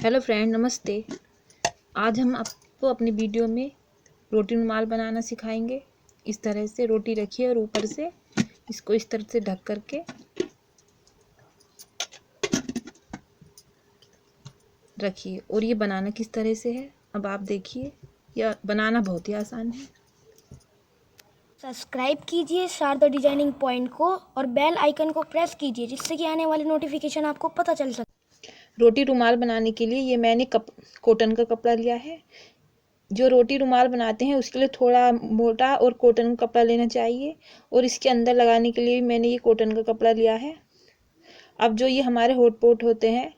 Hello friend, नमस्ते। आज हम आपको अपनी वीडियो में रोटी रुमाल बनाना सिखाएंगे। इस तरह से रोटी रखिए और ऊपर से इसको इस तरह से ढक करके रखिए। और ये बनाना किस तरह से है अब आप देखिए। यह बनाना बहुत ही आसान है। सब्सक्राइब कीजिए शारदा डिजाइनिंग पॉइंट को और बेल आइकन को प्रेस कीजिए, जिससे कि आने वाली नोटिफिकेशन आपको पता चल सके। रोटी रुमाल बनाने के लिए ये मैंने कॉटन का कपड़ा लिया है। जो रोटी रुमाल बनाते हैं उसके लिए थोड़ा मोटा और कॉटन का कपड़ा लेना चाहिए। और इसके अंदर लगाने के लिए मैंने ये कॉटन का कपड़ा लिया है। अब जो ये हमारे हॉट पॉट होते हैं,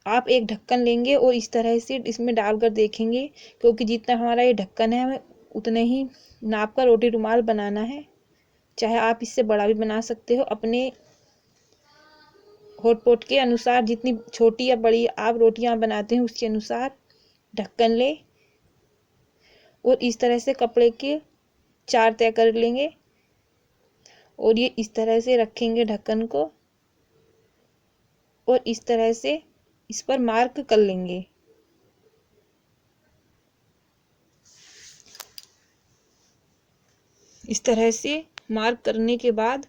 आप एक ढक्कन लेंगे और इस तरह से इसमें डालकर देखेंगे, क्योंकि जितना हमारा ये ढक्कन है हमें उतने ही नाप का रोटी रुमाल बनाना है। चाहे आप इससे बड़ा भी बना सकते हो, अपने हॉट पॉट के अनुसार। जितनी छोटी या बड़ी आप रोटियां बनाते हैं उसके अनुसार ढक्कन ले और इस तरह से कपड़े के 4 तय कर लेंगे और ये इस तरह से रखेंगे ढक्कन को और इस तरह से इस पर मार्क कर लेंगे। इस तरह से मार्क करने के बाद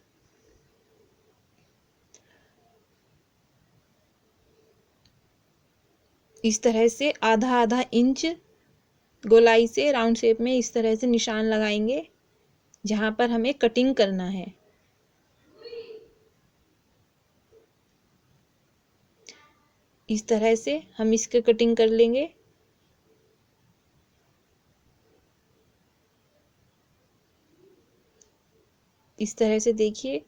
इस तरह से आधा आधा इंच गोलाई से राउंड शेप में इस तरह से निशान लगाएंगे जहां पर हमें कटिंग करना है। इस तरह से हम इसके कटिंग कर लेंगे। इस तरह से देखिए,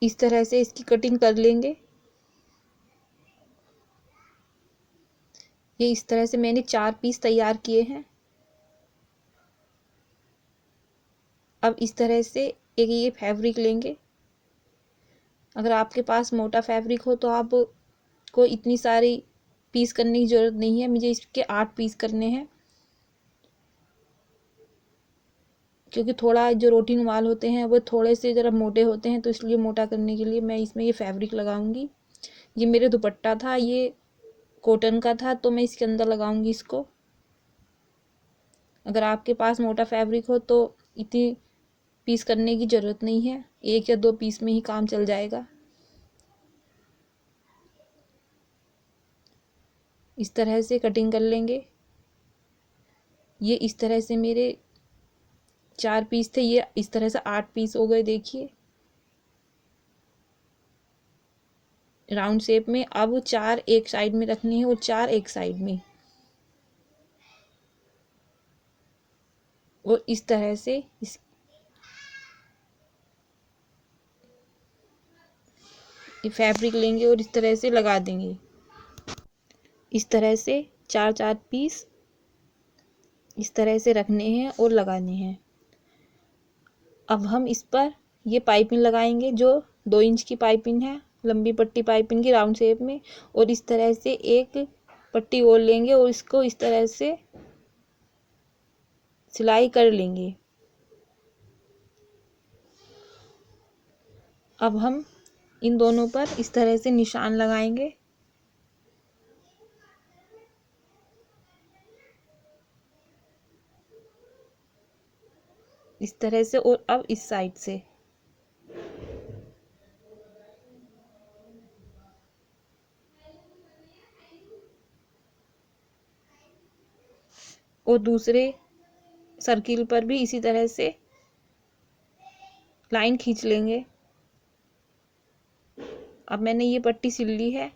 इस तरह से इसकी कटिंग कर लेंगे। ये इस तरह से मैंने 4 पीस तैयार किए हैं। अब इस तरह से एक ये फैब्रिक लेंगे। अगर आपके पास मोटा फैब्रिक हो तो आप को इतनी सारी पीस करने की ज़रूरत नहीं है। मुझे इसके 8 पीस करने हैं, क्योंकि थोड़ा जो रोटी रुमाल होते हैं वो थोड़े से ज़रा मोटे होते हैं, तो इसलिए मोटा करने के लिए मैं इसमें ये फैब्रिक लगाऊंगी। ये मेरे दुपट्टा था, ये कॉटन का था, तो मैं इसके अंदर लगाऊंगी इसको। अगर आपके पास मोटा फैब्रिक हो तो इतनी पीस करने की ज़रूरत नहीं है, 1 या 2 पीस में ही काम चल जाएगा। इस तरह से कटिंग कर लेंगे। ये इस तरह से मेरे 4 पीस थे, ये इस तरह से 8 पीस हो गए। देखिए राउंड शेप में। अब 4 एक साइड में रखने हैं और 4 एक साइड में, और इस तरह से ये फैब्रिक लेंगे और इस तरह से लगा देंगे। इस तरह से 4 पीस इस तरह से रखने हैं और लगाने हैं। अब हम इस पर ये पाइपिंग लगाएंगे, जो 2 इंच की पाइपिंग है, लंबी पट्टी पाइपिंग की राउंड शेप में। और इस तरह से एक पट्टी और लेंगे और इसको इस तरह से सिलाई कर लेंगे। अब हम इन दोनों पर इस तरह से निशान लगाएंगे। इस तरह से, और अब इस साइड से और दूसरे सर्किल पर भी इसी तरह से लाइन खींच लेंगे। अब मैंने ये पट्टी सिल ली है,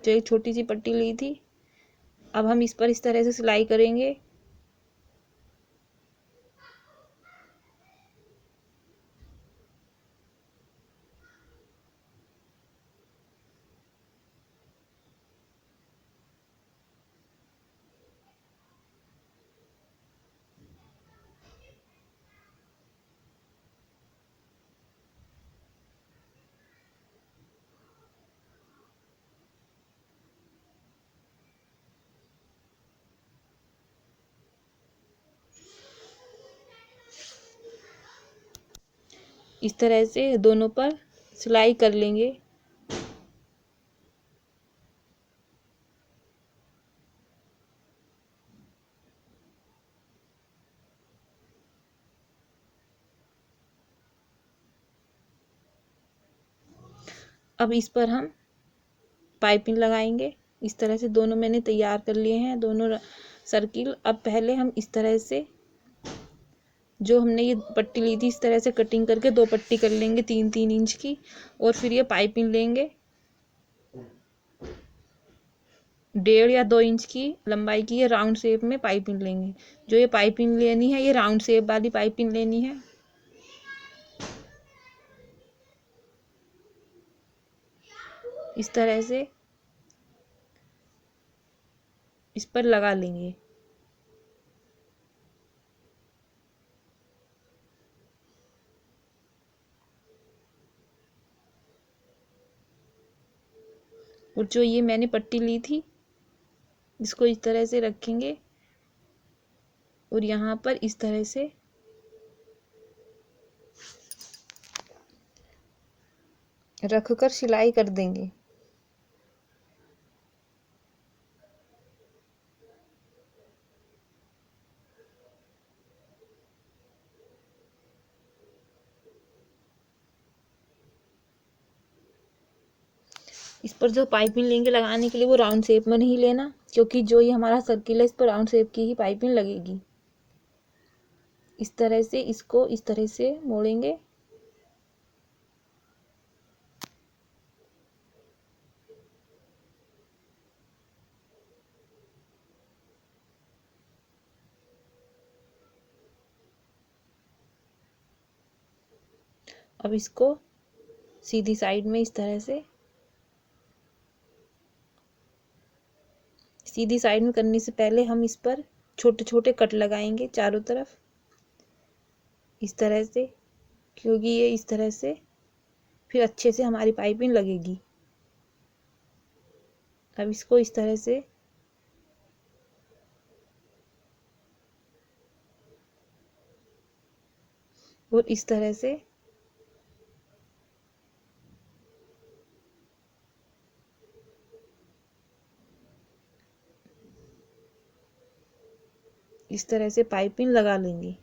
जो एक छोटी सी पट्टी ली थी। अब हम इस पर इस तरह से सिलाई करेंगे। इस तरह से दोनों पर सिलाई कर लेंगे। अब इस पर हम पाइपिंग लगाएंगे। इस तरह से दोनों मैंने तैयार कर लिए हैं, दोनों सर्किल। अब पहले हम इस तरह से जो हमने ये पट्टी ली थी, इस तरह से कटिंग करके 2 पट्टी कर लेंगे 3-3 इंच की। और फिर ये पाइपिंग लेंगे 1.5 या 2 इंच की लंबाई की, ये राउंड शेप में पाइपिंग लेंगे। जो ये पाइपिंग लेनी है, ये राउंड शेप वाली पाइपिंग लेनी है। इस तरह से इस पर लगा लेंगे। और जो ये मैंने पट्टी ली थी, इसको इस तरह से रखेंगे और यहाँ पर इस तरह से रख कर सिलाई कर देंगे। इस पर जो पाइपिंग लेंगे लगाने के लिए, वो राउंड शेप में नहीं लेना, क्योंकि जो ये हमारा सर्किल है, इस पर राउंड शेप की ही पाइपिंग लगेगी। इस तरह से इसको इस तरह से मोड़ेंगे। अब इसको सीधी साइड में इस तरह से, सीधी साइड में करने से पहले हम इस पर छोटे छोटे कट लगाएंगे चारों तरफ, इस तरह से, क्योंकि ये इस तरह से फिर अच्छे से हमारी पाइपिंग लगेगी। अब इसको इस तरह से और इस तरह से इस तरह से पाइपिंग लगा लेंगे।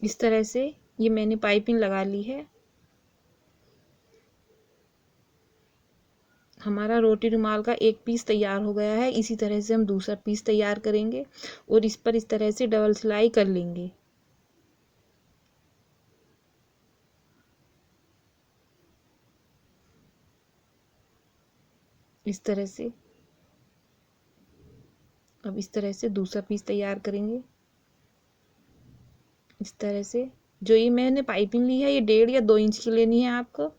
इस तरह से ये मैंने पाइपिंग लगा ली है। हमारा रोटी रुमाल का एक पीस तैयार हो गया है। इसी तरह से हम दूसरा पीस तैयार करेंगे और इस पर इस तरह से डबल सिलाई कर लेंगे। इस तरह से अब इस तरह से दूसरा पीस तैयार करेंगे। इस तरह से जो ये मैंने पाइपिंग ली है, ये 1.5 या 2 इंच की लेनी है आपको।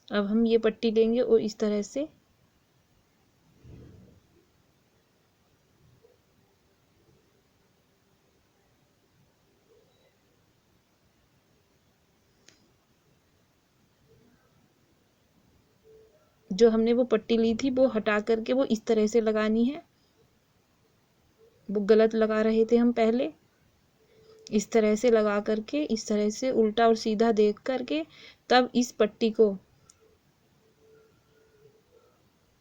अब हम ये पट्टी लेंगे और इस तरह से जो हमने वो पट्टी ली थी, वो हटा करके वो इस तरह से लगानी है। वो गलत लगा रहे थे हम पहले। इस तरह से लगा करके इस तरह से उल्टा और सीधा देख करके तब इस पट्टी को,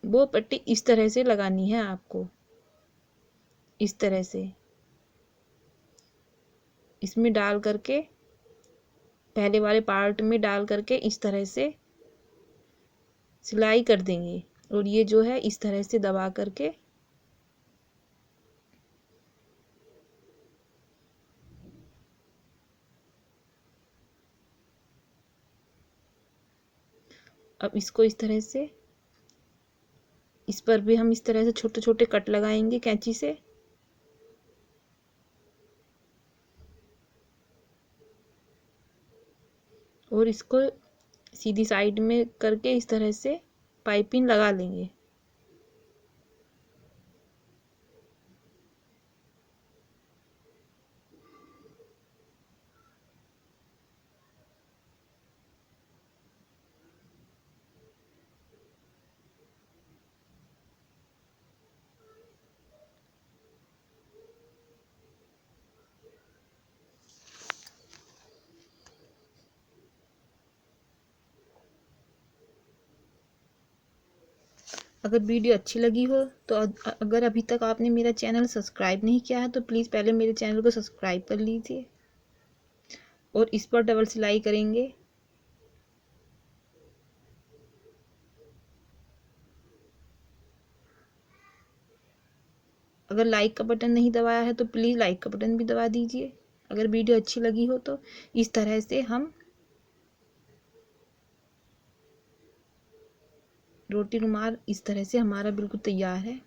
वो पट्टी इस तरह से लगानी है आपको। इस तरह से इसमें डाल करके, पहले वाले पार्ट में डाल करके इस तरह से सिलाई कर देंगे। और ये जो है इस तरह से दबा करके अब इसको इस तरह से, इस पर भी हम इस तरह से छोटे छोटे कट लगाएंगे कैंची से। और इसको सीधी साइड में करके इस तरह से पाइपिंग लगा लेंगे। अगर वीडियो अच्छी लगी हो तो अगर अभी तक आपने मेरा चैनल सब्सक्राइब नहीं किया है तो प्लीज़ पहले मेरे चैनल को सब्सक्राइब कर लीजिए और इस पर डबल सिलाई करेंगे। अगर लाइक का बटन नहीं दबाया है तो प्लीज़ लाइक का बटन भी दबा दीजिए अगर वीडियो अच्छी लगी हो तो। इस तरह से हम रोटी रुमाल इस तरह से हमारा बिल्कुल तैयार है।